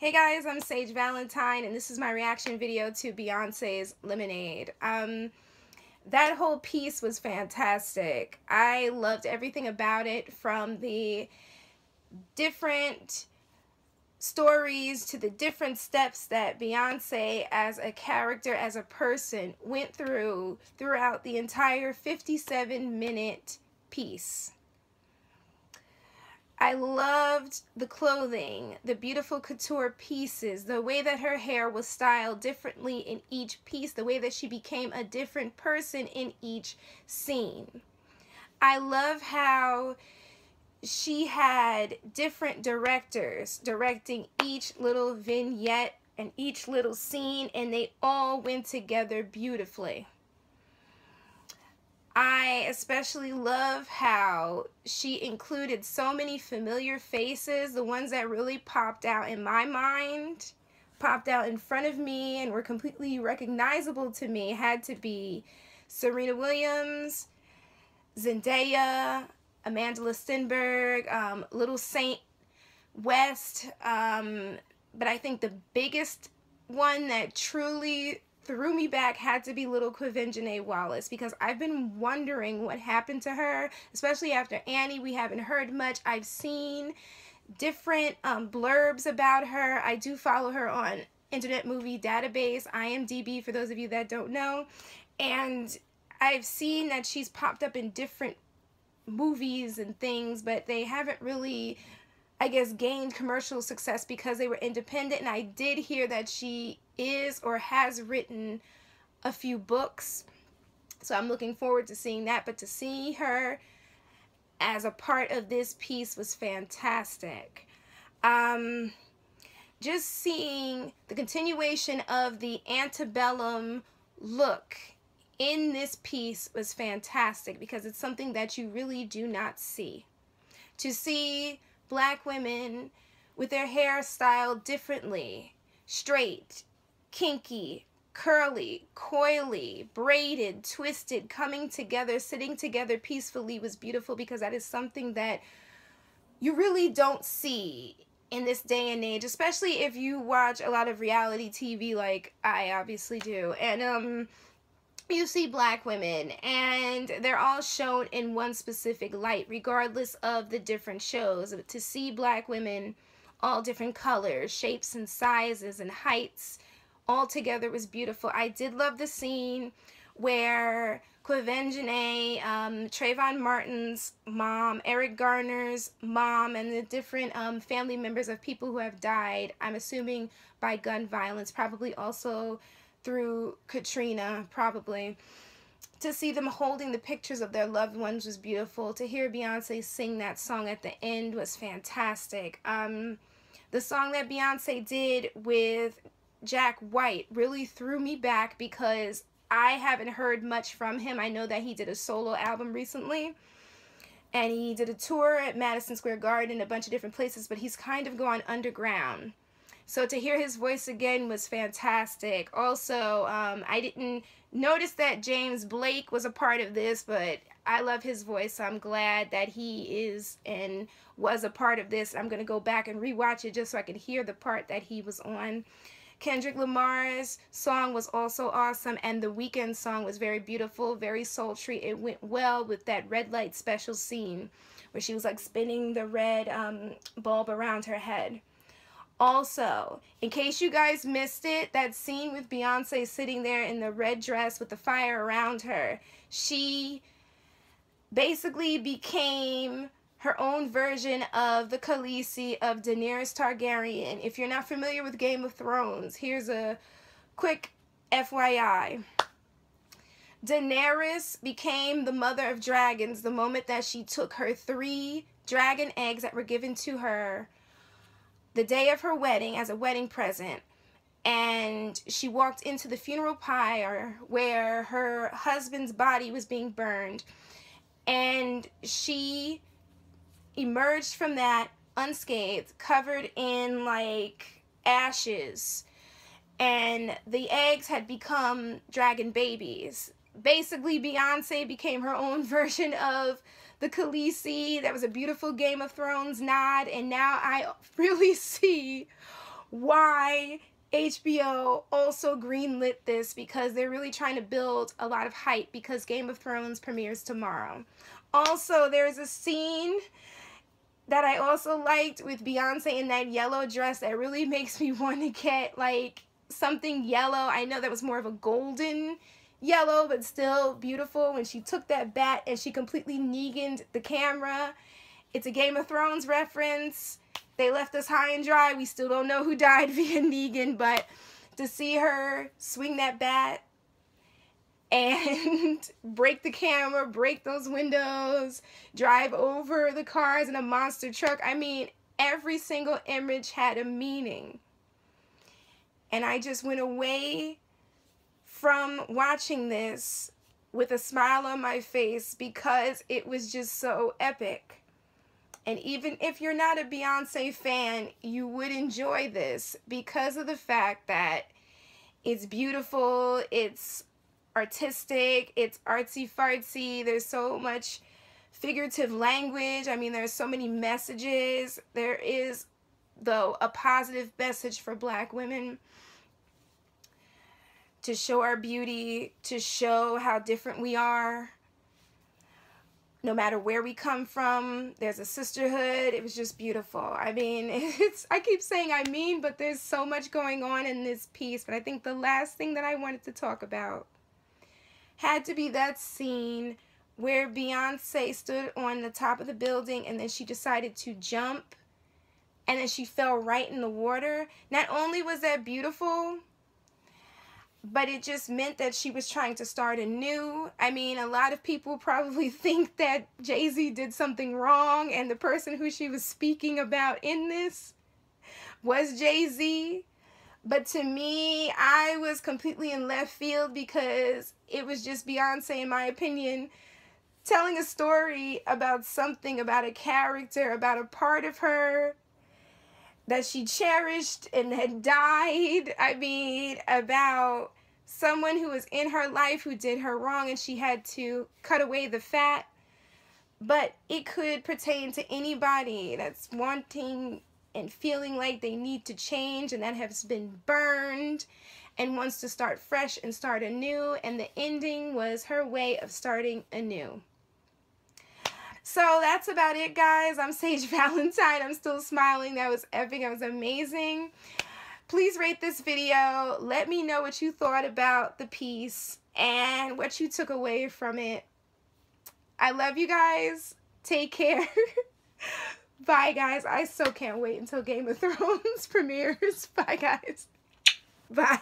Hey guys, I'm Sage Valentine, and this is my reaction video to Beyonce's Lemonade. That whole piece was fantastic. I loved everything about it, from the different stories to the different steps that Beyonce as a character, as a person, went throughout the entire 57-minute piece. I loved the clothing, the beautiful couture pieces, the way that her hair was styled differently in each piece, the way that she became a different person in each scene. I love how she had different directors directing each little vignette and each little scene, and they all went together beautifully. I especially love how she included so many familiar faces. The ones that really popped out in my mind, popped out in front of me, and were completely recognizable to me had to be Serena Williams, Zendaya, Amanda Stenberg, Little Saint West. But I think the biggest one that truly threw me back had to be little Cagayan Wallace, because I've been wondering what happened to her, especially after Annie. We haven't heard much. I've seen different blurbs about her. I do follow her on Internet Movie Database, IMDb, for those of you that don't know, and I've seen that she's popped up in different movies and things, but they haven't really, I guess, gained commercial success because they were independent. And I did hear that she is or has written a few books, so I'm looking forward to seeing that. But to see her as a part of this piece was fantastic. Just seeing the continuation of the antebellum look in this piece was fantastic, because it's something that you really do not see. To see Black women with their hair styled differently, straight, kinky, curly, coily, braided, twisted, coming together, sitting together peacefully, was beautiful, because that is something that you really don't see in this day and age, especially if you watch a lot of reality TV like I obviously do. And you see Black women and they're all shown in one specific light regardless of the different shows. To see Black women all different colors, shapes and sizes and heights all together was beautiful. I did love the scene where Cagayan, Trayvon Martin's mom, Eric Garner's mom, and the different family members of people who have died, I'm assuming by gun violence, probably also through Katrina, probably. To see them holding the pictures of their loved ones was beautiful. To hear Beyonce sing that song at the end was fantastic. The song that Beyonce did with Jack White really threw me back, because I haven't heard much from him. I know that he did a solo album recently, and he did a tour at Madison Square Garden, a bunch of different places, but he's kind of gone underground. So to hear his voice again was fantastic. Also, I didn't notice that James Blake was a part of this, but I love his voice, so I'm glad that he is and was a part of this. I'm going to go back and rewatch it just so I can hear the part that he was on. Kendrick Lamar's song was also awesome, and the Weeknd song was very beautiful, very sultry. It went well with that red light special scene where she was like spinning the red bulb around her head. Also, in case you guys missed it, that scene with Beyonce sitting there in the red dress with the fire around her, she basically became her own version of the Khaleesi of Daenerys Targaryen. If you're not familiar with Game of Thrones, here's a quick FYI. Daenerys became the mother of dragons the moment that she took her 3 dragon eggs that were given to her the day of her wedding as a wedding present, and she walked into the funeral pyre where her husband's body was being burned, and she emerged from that unscathed, covered in like ashes, and the eggs had become dragon babies. Basically, Beyonce became her own version of the Khaleesi. That was a beautiful Game of Thrones nod, and now I really see why HBO also greenlit this, because they're really trying to build a lot of hype because Game of Thrones premieres tomorrow. Also, there's a scene that I also liked with Beyonce in that yellow dress that really makes me want to get like something yellow. I know that was more of a golden yellow, but still beautiful, when she took that bat and she completely Negan'd the camera. It's a Game of Thrones reference. They left us high and dry. We still don't know who died via Negan, but to see her swing that bat and break the camera, break those windows, drive over the cars in a monster truck. I mean, every single image had a meaning. And I just went away from watching this with a smile on my face because it was just so epic. And even if you're not a Beyonce fan, you would enjoy this because of the fact that it's beautiful, it's artistic, it's artsy-fartsy, there's so much figurative language. I mean, there's so many messages. There is, though, a positive message for Black women to show our beauty, to show how different we are. No matter where we come from, there's a sisterhood. It was just beautiful. I mean, I keep saying but there's so much going on in this piece. But I think the last thing that I wanted to talk about had to be that scene where Beyonce stood on the top of the building and then she decided to jump and then she fell right in the water. Not only was that beautiful, but it just meant that she was trying to start anew. I mean, a lot of people probably think that Jay-Z did something wrong and the person who she was speaking about in this was Jay-Z. But to me, I was completely in left field because it was just Beyonce, in my opinion, telling a story about something, about a character, about a part of her that she cherished and had died. I mean, about someone who was in her life who did her wrong and she had to cut away the fat. But it could pertain to anybody that's wanting and feeling like they need to change and that has been burned and wants to start fresh and start anew. And the ending was her way of starting anew. So that's about it, guys. I'm Sage Valentine. I'm still smiling. That was epic. That was amazing. Please rate this video. Let me know what you thought about the piece and what you took away from it. I love you guys. Take care. Bye, guys. I so can't wait until Game of Thrones premieres. Bye, guys. Bye.